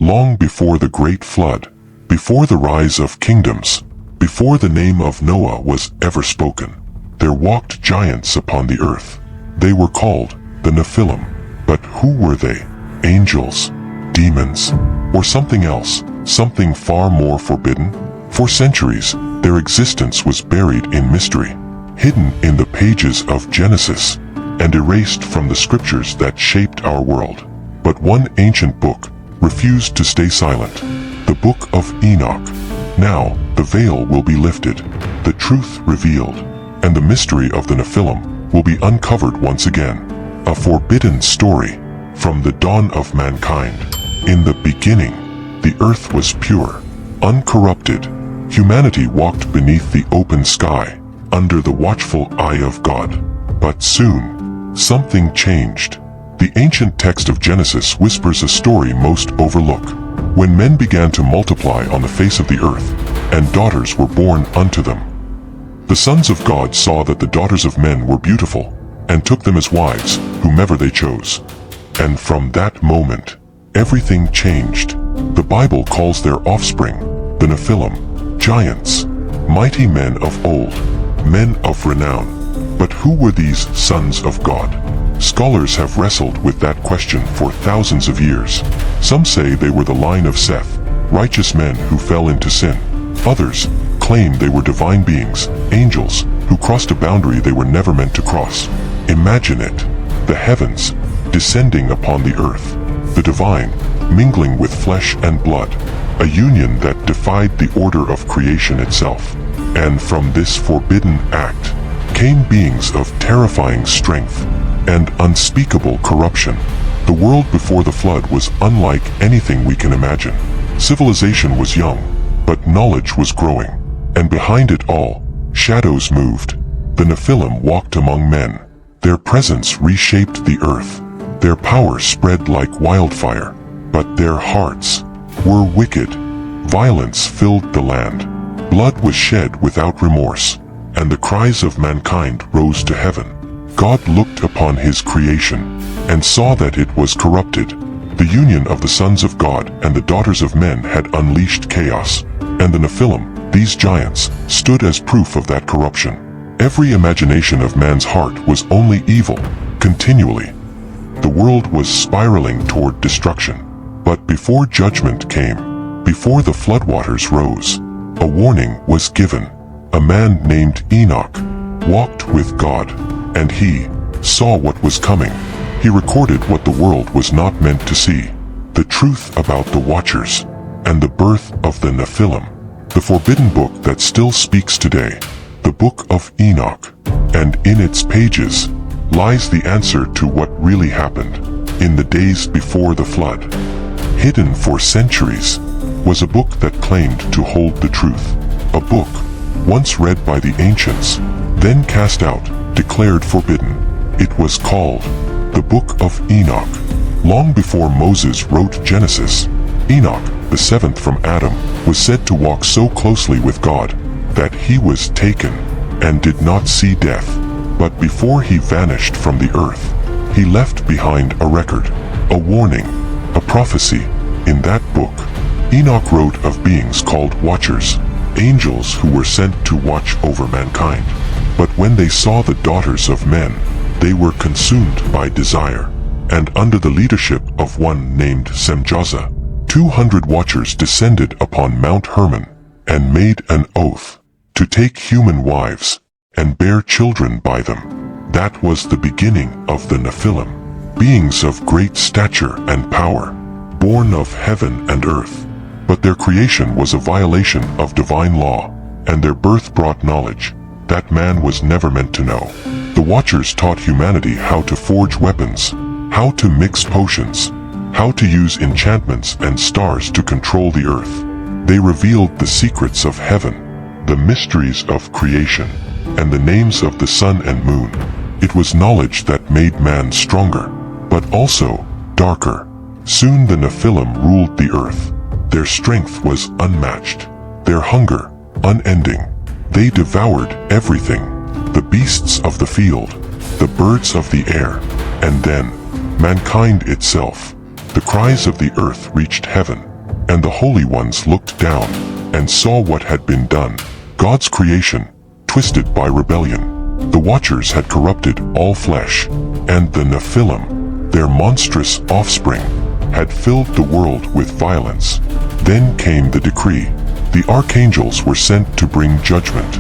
Long before the great flood, before the rise of kingdoms, before the name of Noah was ever spoken, there walked giants upon the earth. They were called the Nephilim. But who were they? Angels? Demons? Or something else? Something far more forbidden? For centuries, their existence was buried in mystery, hidden in the pages of Genesis, and erased from the scriptures that shaped our world. But one ancient book refused to stay silent. The Book of Enoch. Now, the veil will be lifted, the truth revealed, and the mystery of the Nephilim will be uncovered once again. A forbidden story from the dawn of mankind. In the beginning, the earth was pure, uncorrupted. Humanity walked beneath the open sky, under the watchful eye of God. But soon, something changed. The ancient text of Genesis whispers a story most overlook. When men began to multiply on the face of the earth, and daughters were born unto them. The sons of God saw that the daughters of men were beautiful, and took them as wives, whomever they chose. And from that moment, everything changed. The Bible calls their offspring the Nephilim, giants, mighty men of old, men of renown. But who were these sons of God? Scholars have wrestled with that question for thousands of years. Some say they were the line of Seth, righteous men who fell into sin. Others claim they were divine beings, angels, who crossed a boundary they were never meant to cross. Imagine it, the heavens descending upon the earth, the divine mingling with flesh and blood, a union that defied the order of creation itself. And from this forbidden act came beings of terrifying strength and unspeakable corruption. The world before the flood was unlike anything we can imagine. Civilization was young, but knowledge was growing, and behind it all, shadows moved. The Nephilim walked among men. Their presence reshaped the earth. Their power spread like wildfire, but their hearts were wicked. Violence filled the land. Blood was shed without remorse, and the cries of mankind rose to heaven. God looked upon his creation, and saw that it was corrupted. The union of the sons of God and the daughters of men had unleashed chaos, and the Nephilim, these giants, stood as proof of that corruption. Every imagination of man's heart was only evil, continually. The world was spiraling toward destruction. But before judgment came, before the floodwaters rose, a warning was given. A man named Enoch walked with God, and he saw what was coming. He recorded what the world was not meant to see, the truth about the Watchers, and the birth of the Nephilim, the forbidden book that still speaks today, the Book of Enoch. And in its pages lies the answer to what really happened in the days before the flood. Hidden for centuries was a book that claimed to hold the truth, a book once read by the ancients, then cast out, declared forbidden. It was called the Book of Enoch. Long before Moses wrote Genesis, Enoch, the seventh from Adam, was said to walk so closely with God that he was taken and did not see death. But before he vanished from the earth, he left behind a record, a warning, a prophecy. In that book, Enoch wrote of beings called Watchers, angels who were sent to watch over mankind. But when they saw the daughters of men, they were consumed by desire, and under the leadership of one named Semjaza, 200 watchers descended upon Mount Hermon, and made an oath to take human wives, and bear children by them. That was the beginning of the Nephilim, beings of great stature and power, born of heaven and earth. But their creation was a violation of divine law, and their birth brought knowledge that man was never meant to know. The Watchers taught humanity how to forge weapons, how to mix potions, how to use enchantments and stars to control the earth. They revealed the secrets of heaven, the mysteries of creation, and the names of the sun and moon. It was knowledge that made man stronger, but also darker. Soon the Nephilim ruled the earth. Their strength was unmatched, their hunger unending. They devoured everything, the beasts of the field, the birds of the air, and then mankind itself. The cries of the earth reached heaven, and the holy ones looked down and saw what had been done. God's creation, twisted by rebellion. The Watchers had corrupted all flesh, and the Nephilim, their monstrous offspring, had filled the world with violence. Then came the decree. The archangels were sent to bring judgment.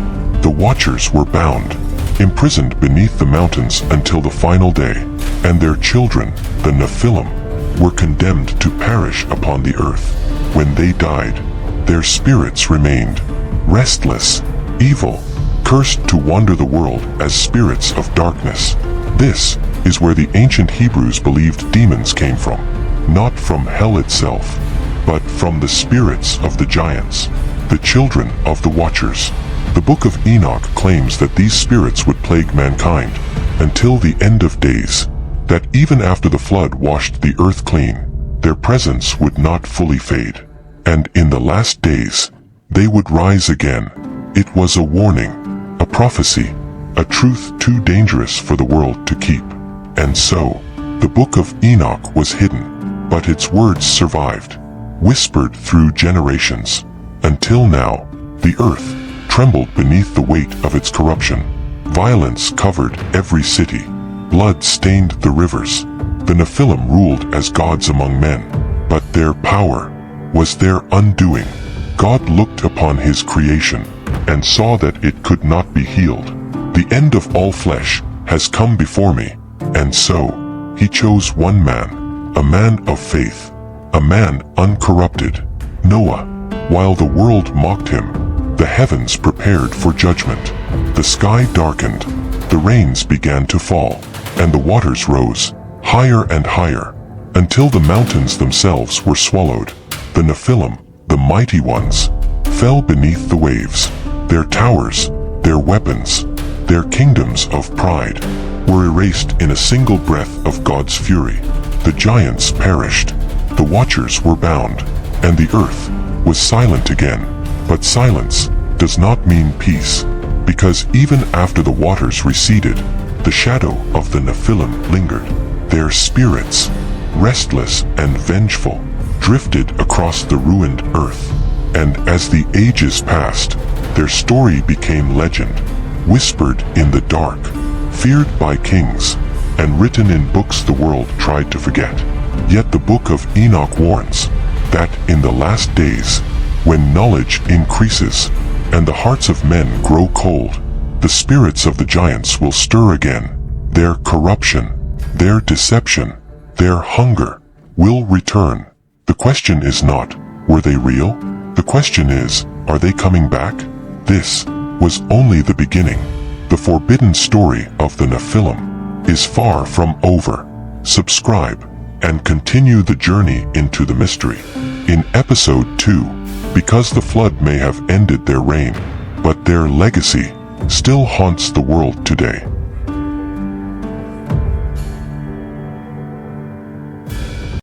The Watchers were bound, imprisoned beneath the mountains until the final day, and their children, the Nephilim, were condemned to perish upon the earth. When they died, their spirits remained restless, evil, cursed to wander the world as spirits of darkness. This is where the ancient Hebrews believed demons came from, not from hell itself, but from the spirits of the giants, the children of the Watchers. The Book of Enoch claims that these spirits would plague mankind until the end of days, that even after the flood washed the earth clean, their presence would not fully fade, and in the last days, they would rise again. It was a warning, a prophecy, a truth too dangerous for the world to keep. And so, the Book of Enoch was hidden, but its words survived, whispered through generations. Until now, the earth trembled beneath the weight of its corruption. Violence covered every city. Blood stained the rivers. The Nephilim ruled as gods among men, but their power was their undoing. God looked upon his creation and saw that it could not be healed. The end of all flesh has come before me, and so he chose one man, a man of faith, a man uncorrupted, Noah. While the world mocked him, the heavens prepared for judgment. The sky darkened, the rains began to fall, and the waters rose, higher and higher, until the mountains themselves were swallowed. The Nephilim, the mighty ones, fell beneath the waves. Their towers, their weapons, their kingdoms of pride, were erased in a single breath of God's fury. The giants perished, the Watchers were bound, and the earth was silent again. But silence does not mean peace, because even after the waters receded, the shadow of the Nephilim lingered. Their spirits, restless and vengeful, drifted across the ruined earth. And as the ages passed, their story became legend, whispered in the dark, feared by kings, and written in books the world tried to forget. Yet the Book of Enoch warns that in the last days, when knowledge increases and the hearts of men grow cold, the spirits of the giants will stir again. Their corruption, their deception, their hunger will return. The question is not, were they real? The question is, are they coming back? This was only the beginning. The forbidden story of the Nephilim is far from over. Subscribe and continue the journey into the mystery. In episode 2, because the flood may have ended their reign, but their legacy still haunts the world today.